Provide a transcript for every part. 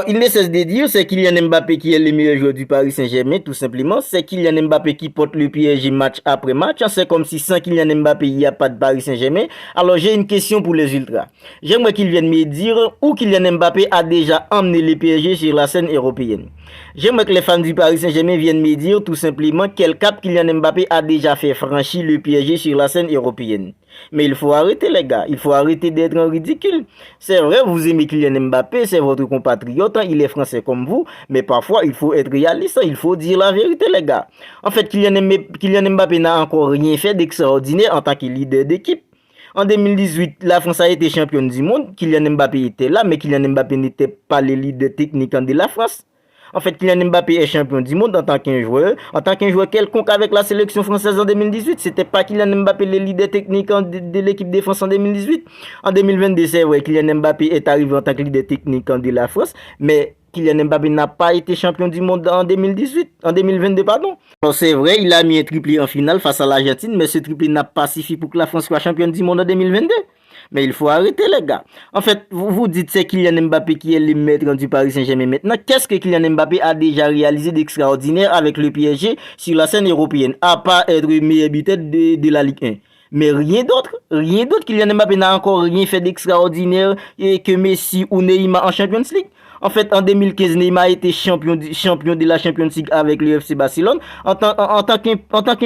il ne cesse de dire, c'est Kylian Mbappé qui est le meilleur joueur du Paris Saint-Germain, tout simplement. C'est Kylian Mbappé qui porte le PSG match après match. C'est comme si sans Kylian Mbappé, il n'y a pas de Paris Saint-Germain. Alors, j'ai une question pour les ultras. J'aimerais qu'ils viennent me dire où Kylian Mbappé a déjà emmené le PSG sur la scène européenne. J'aimerais que les fans du Paris Saint-Germain viennent me dire tout simplement quel cap Kylian Mbappé a déjà fait franchir le PSG sur la scène européenne. Mais il faut arrêter les gars, il faut arrêter d'être un ridicule. C'est vrai, vous aimez Kylian Mbappé, c'est votre compatriote, il est français comme vous, mais parfois il faut être réaliste, il faut dire la vérité les gars. En fait, Kylian Mbappé n'a encore rien fait d'extraordinaire en tant que leader d'équipe. En 2018, la France a été championne du monde, Kylian Mbappé était là, mais Kylian Mbappé n'était pas le leader technique de la France. En fait, Kylian Mbappé est champion du monde en tant qu'un joueur quelconque avec la sélection française en 2018. C'était pas Kylian Mbappé le leader technique de l'équipe de France en 2018. En 2022, c'est vrai, Kylian Mbappé est arrivé en tant que leader technique de la France, mais Kylian Mbappé n'a pas été champion du monde en 2022, pardon. Alors c'est vrai, il a mis un triplé en finale face à l'Argentine, mais ce triplé n'a pas suffi pour que la France soit championne du monde en 2022. Mais il faut arrêter les gars. En fait, vous dites c'est Kylian Mbappé qui est le maître du Paris Saint-Germain maintenant. Qu'est-ce que Kylian Mbappé a déjà réalisé d'extraordinaire avec le PSG sur la scène européenne, à part être meilleur buteur de la Ligue 1? Mais rien d'autre. Kylian Mbappé n'a encore rien fait d'extraordinaire que Messi ou Neymar en Champions League. En fait, en 2015, Neymar a été champion de la Champions League avec le FC Barcelone en tant qu'un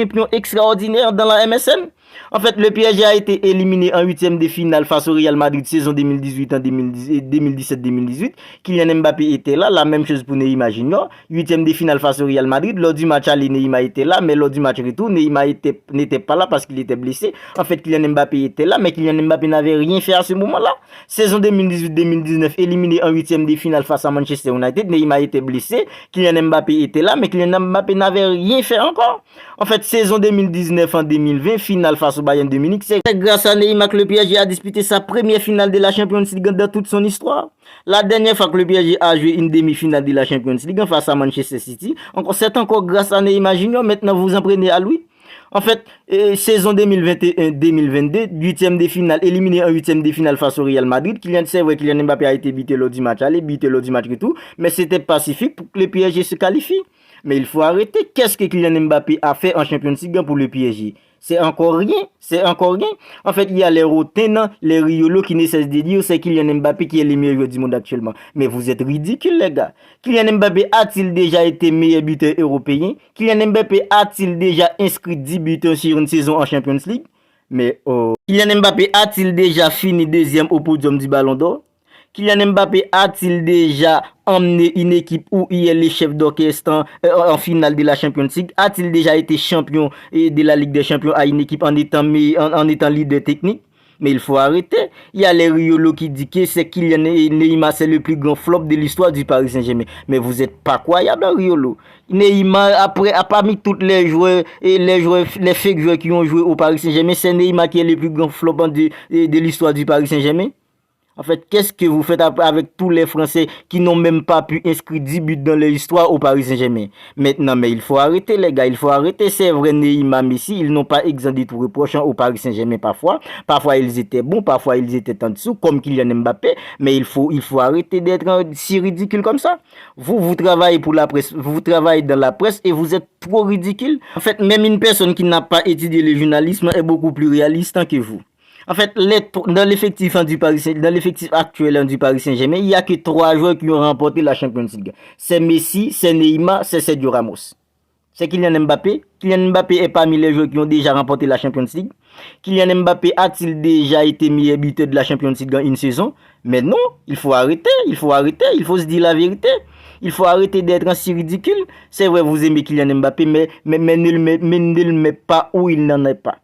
pion extraordinaire dans la MSN. En fait, le PSG a été éliminé en huitième de finale face au Real Madrid saison 2017-2018. Kylian Mbappé était là, la même chose pour Neymar Junior. Huitième de finale face au Real Madrid. Lors du match aller, Neymar était là, mais lors du match retour, Neymar n'était pas là parce qu'il était blessé. En fait, Kylian Mbappé était là, mais Kylian Mbappé n'avait rien fait à ce moment-là. Saison 2018-2019, éliminé en huitième de finale face à Manchester United. Neymar était blessé. Kylian Mbappé était là, mais Kylian Mbappé n'avait rien fait encore. En fait, saison 2019 en 2020, finale face au Bayern de Munich, c'est grâce à Neymar que le PSG a disputé sa première finale de la Champions League dans toute son histoire. La dernière fois que le PSG a joué une demi-finale de la Champions League face à Manchester City, c'est encore grâce à Neymar Junior. Maintenant, vous en prenez à lui. En fait, saison 2021-2022, huitième de finale, éliminé en huitième de finale face au Real Madrid. C'est vrai, Kylian Mbappé a été buté lors du match aller, buté lors du match retour, mais c'était pacifique pour que le PSG se qualifie. Mais il faut arrêter. Qu'est-ce que Kylian Mbappé a fait en Champions League pour le PSG? C'est encore rien. En fait, il y a les Rotens, les Riolo qui ne cessent de dire c'est Kylian Mbappé qui est le meilleur joueur du monde actuellement. Mais vous êtes ridicules, les gars. Kylian Mbappé a-t-il déjà été meilleur buteur européen? Kylian Mbappé a-t-il déjà inscrit 10 buteurs sur une saison en Champions League? Mais Kylian Mbappé a-t-il déjà fini deuxième au podium du Ballon d'Or? Kylian Mbappé a-t-il déjà emmené une équipe où il est le chef d'orchestre en finale de la Champions League? A-t-il déjà été champion de la Ligue des Champions à une équipe en étant leader technique? Mais il faut arrêter. Il y a les Riolo qui disent que c'est Kylian Neymar, c'est le plus grand flop de l'histoire du Paris Saint-Germain. Mais vous n'êtes pas croyable, Riolo. Neymar, après, parmi tous les joueurs, les fake joueurs qui ont joué au Paris Saint-Germain, c'est Neymar qui est le plus grand flop de l'histoire du Paris Saint-Germain. En fait, qu'est-ce que vous faites avec tous les Français qui n'ont même pas pu inscrire 10 buts dans l'histoire au Paris Saint-Germain? Maintenant, mais il faut arrêter, les gars, il faut arrêter. C'est vrai, Neymar, Messi, ils n'ont pas exempt de tout reproche au Paris Saint-Germain parfois. Parfois, ils étaient bons, parfois, ils étaient en dessous, comme Kylian Mbappé. Mais il faut arrêter d'être si ridicule comme ça. Vous travaillez pour la presse, vous travaillez dans la presse et vous êtes trop ridicule. En fait, même une personne qui n'a pas étudié le journalisme est beaucoup plus réaliste que vous. En fait, dans l'effectif actuel du Paris Saint-Germain, il n'y a que 3 joueurs qui ont remporté la Champions League. C'est Messi, c'est Neymar, c'est Sergio Ramos. C'est Kylian Mbappé. Kylian Mbappé est parmi les joueurs qui ont déjà remporté la Champions League. Kylian Mbappé a-t-il déjà été meilleur buteur de la Champions League en une saison? Mais non, il faut arrêter, il faut se dire la vérité. Il faut arrêter d'être ainsi ridicule. C'est vrai, vous aimez Kylian Mbappé, mais ne le mettez pas où il n'en est pas.